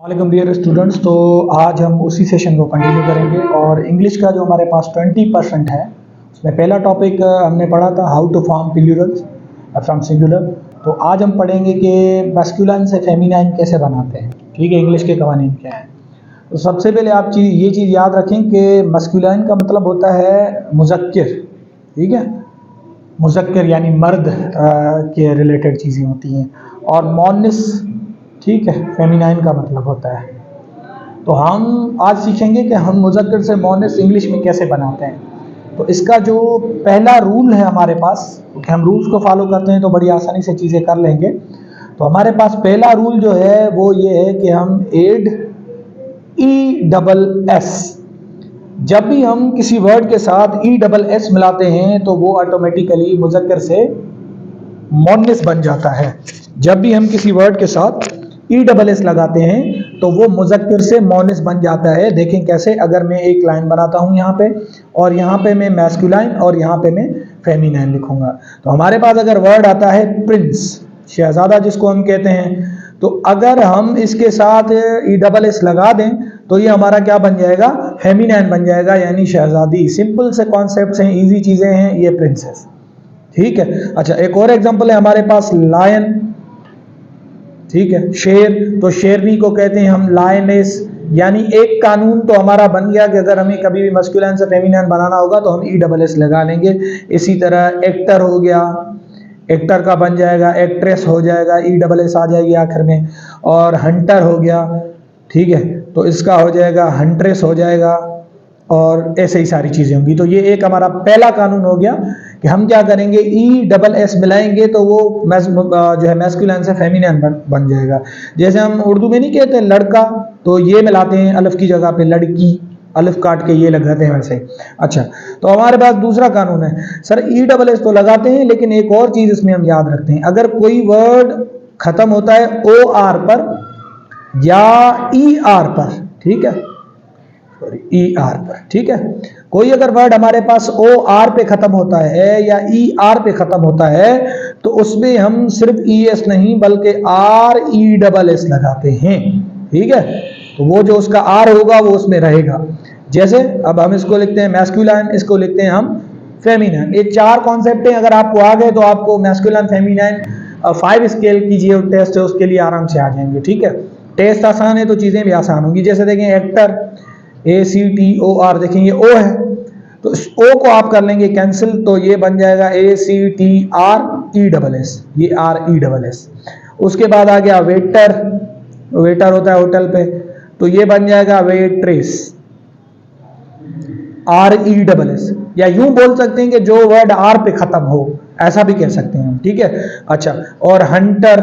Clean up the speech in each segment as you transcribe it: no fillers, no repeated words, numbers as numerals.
वालेकुम dear students. तो आज हम उसी सेशन को कंटिन्यू करेंगे और इंग्लिश का जो हमारे पास 20% है उसमें पहला टॉपिक हमने पढ़ा था how to form plurals from singular. तो आज हम पढ़ेंगे कि मैस्कुलाइन से फेमिनाइन कैसे बनाते हैं। ठीक है, इंग्लिश के कवानीन क्या हैं। तो सबसे पहले आप ये चीज़ याद रखें कि मैस्कुलाइन का मतलब होता है मुज़क्किर। ठीक है, मुज़क्किर यानी मर्द के रिलेटेड चीज़ें होती हैं, और मोनिस ठीक है फेमिनाइन का मतलब होता है। तो हम आज सीखेंगे कि हम मुज़क्किर से मोनिस इंग्लिश में कैसे बनाते हैं। तो इसका जो पहला रूल है हमारे पास, क्योंकि हम रूल्स को फॉलो करते हैं तो बड़ी आसानी से चीज़ें कर लेंगे। तो हमारे पास पहला रूल जो है वो ये है कि हम एड ESS, जब भी हम किसी वर्ड के साथ ESS मिलाते हैं तो वो ऑटोमेटिकली मुज़क्किर से मोनिस बन जाता है। जब भी हम किसी वर्ड के साथ ESS लगाते हैं तो वो मुज़क्किर से मोनिस बन जाता है। देखें कैसे, अगर मैं एक लाइन बनाता हूँ यहाँ पे, और यहाँ पे मैं मैस्कुलाइन और यहाँ पे मैं फेमिनाइन लिखूंगा, तो हमारे पास अगर वर्ड आता है प्रिंस, शहजादा जिसको हम कहते हैं, तो अगर हम इसके साथ ESS लगा दें तो ये हमारा क्या बन जाएगा, फेमिनाइन बन जाएगा, यानी शहजादी। सिंपल से कॉन्सेप्ट्स हैं, इजी चीज़ें हैं ये प्रिंसेस। ठीक है, अच्छा एक और एग्जांपल है हमारे पास लायन। ठीक है, शेर, तो शेरनी को कहते हैं हम लायनेस। यानी एक कानून तो हमारा बन गया कि अगर हमें कभी भी मस्कुलाइन से फेमिनाइन बनाना होगा तो हम ESS लगा लेंगे। इसी तरह एक्टर हो गया, एक्टर का बन जाएगा एक्ट्रेस हो जाएगा, ESS आ जाएगी आखिर में। और हंटर हो गया, ठीक है, तो इसका हो जाएगा हंट्रेस हो जाएगा, और ऐसे ही सारी चीज़ें होंगी। तो ये एक हमारा पहला कानून हो गया कि हम क्या करेंगे, ESS मिलाएंगे तो वो जो है मैस्कुलाइन से फेमिनाइन बन जाएगा। जैसे हम उर्दू में नहीं कहते लड़का, तो ये मिलाते हैं अलिफ की जगह पे लड़की, अलिफ काट के ये लगाते हैं वैसे। अच्छा, तो हमारे पास दूसरा कानून है, सर ESS तो लगाते हैं लेकिन एक और चीज़ इसमें हम याद रखते हैं, अगर कोई वर्ड खत्म होता है OR पर या ER पर, ठीक है, ER पर, ठीक है, कोई अगर वर्ड हमारे पास OR पे खत्म होता है या ER पे खत्म होता है तो उसमें हम सिर्फ ES नहीं बल्कि RESS लगाते हैं। ठीक है, तो वो जो उसका R होगा वो उसमें रहेगा। जैसे अब हम इसको लिखते हैं मैस्कुलाइन, इसको लिखते हैं हम फेमिनाइन। ये चार कॉन्सेप्ट हैं, अगर आपको आ गए तो आपको मैस्कुलाइन फेमिनाइन 5 स्केल की जो टेस्ट है उसके लिए आराम से आ जाएंगे। ठीक है, टेस्ट आसान है तो चीज़ें भी आसान होंगी। जैसे देखें एक्टर, ACTOR, देखेंगे O है तो इस O को आप कर लेंगे कैंसिल, तो ये बन जाएगा ACTRESS, ये RESS। उसके बाद आ गया वेटर, वेटर होता है होटल पे, तो ये बन जाएगा वेट्रेस, RESS। या यूं बोल सकते हैं कि जो वर्ड R पे खत्म हो, ऐसा भी कह सकते हैं हम। ठीक है, अच्छा, और हंटर,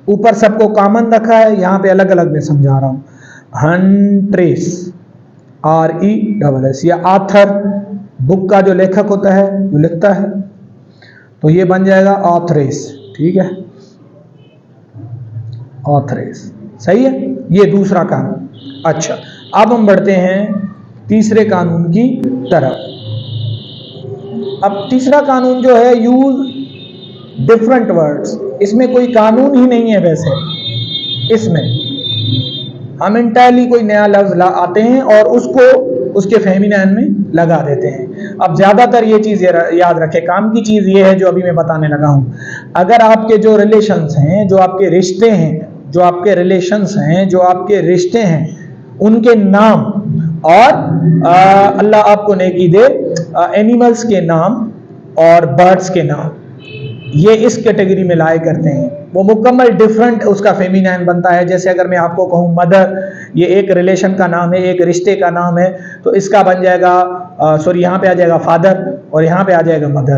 ऊपर सबको कॉमन रखा है, यहाँ पे अलग अलग मैं समझा रहा हूं, हंट्रेस, RESS। या आथर, बुक का जो लेखक होता है जो लिखता है, तो ये बन जाएगा ऑथरेस। ठीक है, ऑथरेस, सही है, ये दूसरा कानून। अच्छा, अब हम बढ़ते हैं तीसरे कानून की तरफ। अब तीसरा कानून जो है, यूज डिफरेंट वर्ड्स। इसमें कोई कानून ही नहीं है वैसे, इसमें हम इंटायरली कोई नया लफ्ज आते हैं और उसको उसके फेमिनाइन में लगा देते हैं। अब ज्यादातर ये चीज याद रखें, काम की चीज ये है जो अभी मैं बताने लगा हूं, अगर आपके जो रिलेशंस हैं, जो आपके रिश्ते हैं, जो आपके रिलेशंस हैं, जो आपके रिश्ते हैं, उनके नाम और अल्लाह आपको नेकी दे एनिमल्स के नाम और बर्ड्स के नाम, ये इस कैटेगरी में लाए करते हैं, वो मुकम्मल डिफरेंट उसका फेमिनाइन बनता है। जैसे अगर मैं आपको कहूँ मदर, ये एक रिलेशन का नाम है, एक रिश्ते का नाम है, तो इसका बन जाएगा सॉरी यहाँ पे आ जाएगा फादर और यहाँ पे आ जाएगा मदर।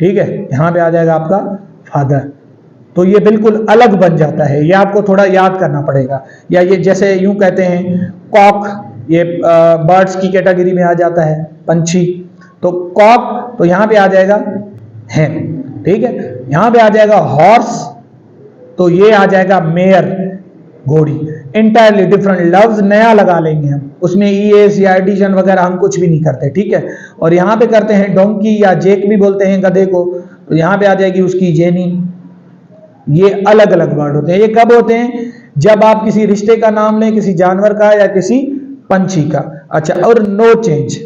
ठीक है, यहाँ पे आ जाएगा आपका फादर, तो ये बिल्कुल अलग बन जाता है, ये आपको थोड़ा याद करना पड़ेगा। या ये जैसे यूं कहते हैं कॉक, ये बर्ड्स की कैटेगरी में आ जाता है, पंछी, तो कॉक, तो यहाँ पे आ जाएगा है। ठीक है, यहां पे आ जाएगा हॉर्स, तो ये आ जाएगा मेयर, घोड़ी। इंटायरली डिफरेंट लफ्ज नया लगा लेंगे हम, उसमें ES या एडिशन वगैरह हम कुछ भी नहीं करते। ठीक है, और यहां पे करते हैं डोंकी या जेक भी बोलते हैं गधे को, तो यहां पे आ जाएगी उसकी जेनी। ये अलग अलग वर्ड होते हैं। ये कब होते हैं, जब आप किसी रिश्ते का नाम लें, किसी जानवर का या किसी पंछी का। अच्छा, और नो चेंज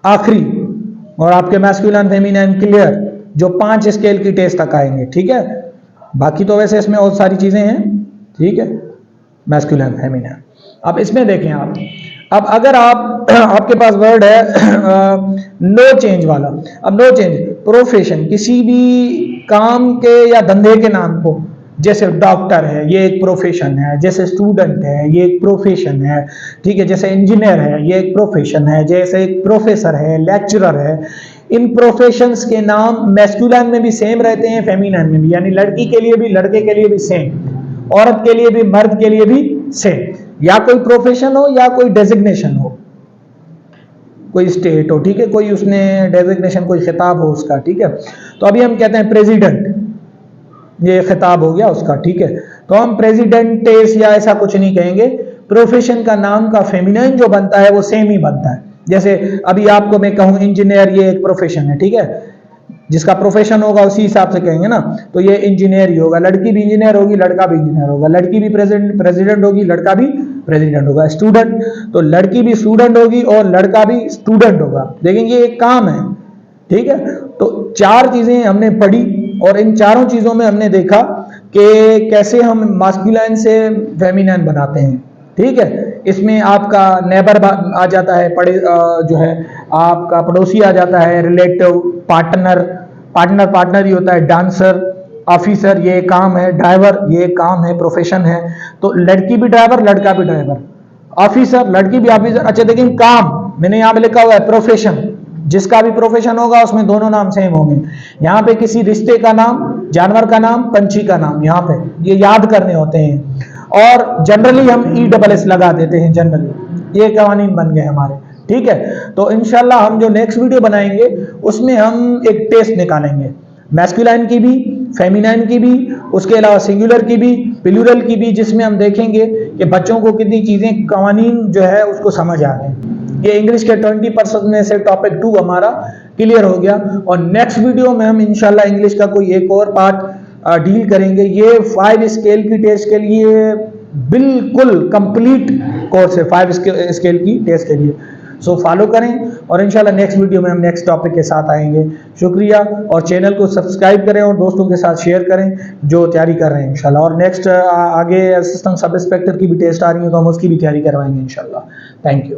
आखिरी, और आपके मैस्कुलिन फेमिनिन क्लियर, जो 5 स्केल की टेस्ट तक आएंगे। ठीक है, बाकी तो वैसे इसमें और सारी चीजें हैं। ठीक है, मैस्कुलिन फेमिनिन। अब इसमें देखें आप, अब अगर आप आपके पास वर्ड है नो चेंज वाला। अब नो चेंज प्रोफेशन, किसी भी काम के या धंधे के नाम को, जैसे डॉक्टर है ये एक प्रोफेशन है, जैसे स्टूडेंट है ये एक प्रोफेशन है। ठीक है, जैसे इंजीनियर है ये एक प्रोफेशन है, जैसे एक प्रोफेसर है, लेक्चरर है। इन प्रोफेशंस के नाम मैस्कुलिन में भी सेम रहते हैं, फेमिनिन में भी, यानी लड़की के लिए भी लड़के के लिए भी सेम, औरत के लिए भी मर्द के लिए भी सेम। या कोई प्रोफेशन हो या कोई डेजिग्नेशन हो, कोई स्टेट हो। ठीक है, कोई उसने डेजिग्नेशन, कोई खिताब हो उसका। ठीक है, तो अभी हम कहते हैं प्रेसिडेंट, ये खिताब हो गया उसका। ठीक है, तो हम प्रेसिडेंटेस या ऐसा कुछ नहीं कहेंगे। प्रोफेशन का नाम का फेमिनिन जो बनता है वो सेम ही बनता है। जैसे अभी आपको मैं कहूं इंजीनियर, ये एक प्रोफेशन है। ठीक है, जिसका प्रोफेशन होगा उसी हिसाब से कहेंगे ना, तो ये इंजीनियर ही होगा। लड़की भी इंजीनियर होगी, लड़का भी इंजीनियर होगा। लड़की भी प्रेसिडेंट होगी, लड़का भी प्रेसिडेंट होगा। स्टूडेंट, तो लड़की भी स्टूडेंट होगी और लड़का भी स्टूडेंट होगा। लेकिन ये एक काम है। ठीक है, तो 4 चीजें हमने पढ़ी और इन चारों चीजों में हमने देखा कि कैसे हम मास्कुलिन से फेमिनिन बनाते हैं। ठीक है, इसमें आपका नेबर आ जाता है, जो है आपका पड़ोसी आ जाता है, रिलेटिव, पार्टनर ही होता है, डांसर, ऑफिसर ये काम है, ड्राइवर ये काम है, प्रोफेशन है। तो लड़की भी ड्राइवर, लड़का भी ड्राइवर, ऑफिसर, लड़की भी ऑफिसर। अच्छा, लेकिन काम मैंने यहां पे लिखा हुआ है प्रोफेशन, जिसका भी प्रोफेशन होगा उसमें दोनों नाम सेम होंगे। यहाँ पे किसी रिश्ते का नाम, जानवर का नाम, पंछी का नाम, यहाँ पे ये याद करने होते हैं। और जनरली हम ESS लगा देते हैं जनरली, ये कवानीन बन गए हमारे। ठीक है, तो इंशाल्लाह हम जो नेक्स्ट वीडियो बनाएंगे उसमें हम एक टेस्ट निकालेंगे, मैस्कुलिन की भी, फेमिनिन की भी, उसके अलावा सिंगुलर की भी, प्लूरल की भी, जिसमें हम देखेंगे कि बच्चों को कितनी चीजें, कवानीन जो है उसको समझ आ गए। ये इंग्लिश के 20% में से टॉपिक 2 हमारा क्लियर हो गया। और नेक्स्ट वीडियो में हम इंशाल्लाह इंग्लिश का कोई एक और पार्ट डील करेंगे। ये 5 स्केल की टेस्ट के लिए बिल्कुल कंप्लीट कोर्स है, 5 स्केल की टेस्ट के लिए। सो फॉलो करें और इंशाल्लाह नेक्स्ट वीडियो में हम नेक्स्ट टॉपिक के साथ आएंगे। शुक्रिया, और चैनल को सब्सक्राइब करें और दोस्तों के साथ शेयर करें जो तैयारी कर रहे हैं इंशाल्लाह। और नेक्स्ट आगे असिस्टेंट सब इंस्पेक्टर की भी टेस्ट आ रही है, तो हम उसकी भी तैयारी करवाएंगे इंशाल्लाह। Thank you.